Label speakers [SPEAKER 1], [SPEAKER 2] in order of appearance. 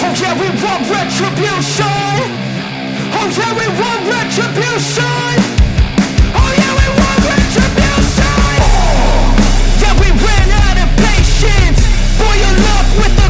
[SPEAKER 1] Oh yeah, we want retribution. Oh yeah, we want retribution. Oh yeah, we want retribution. Yeah, we ran out of patience. Boy, your luck with the